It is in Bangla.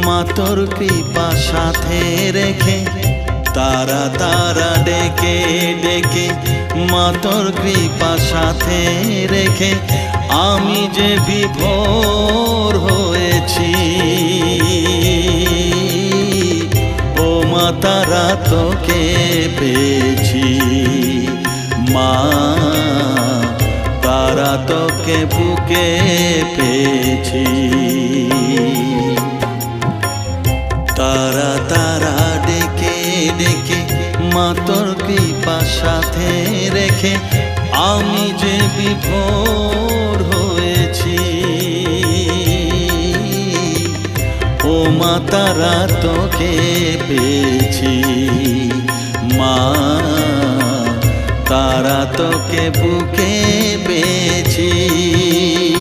মা তোর কৃপা সাথে রেখে তারা তারা ডেকে ডেকে মা তোর কৃপা সাথে রেখে আমি যে বিভোর হয়েছি। ও মা তারা তোকে পেয়েছি, মা তারা তোকে বুকে পেয়েছি। তারা তারা ডেকে ডেকে মা তোর কৃপা সাথে রেখে আমি যে বিভোর হয়েছি। ও মা তারা তোকে পেয়েছি, মা তারা তোকে বুকে পেয়েছি।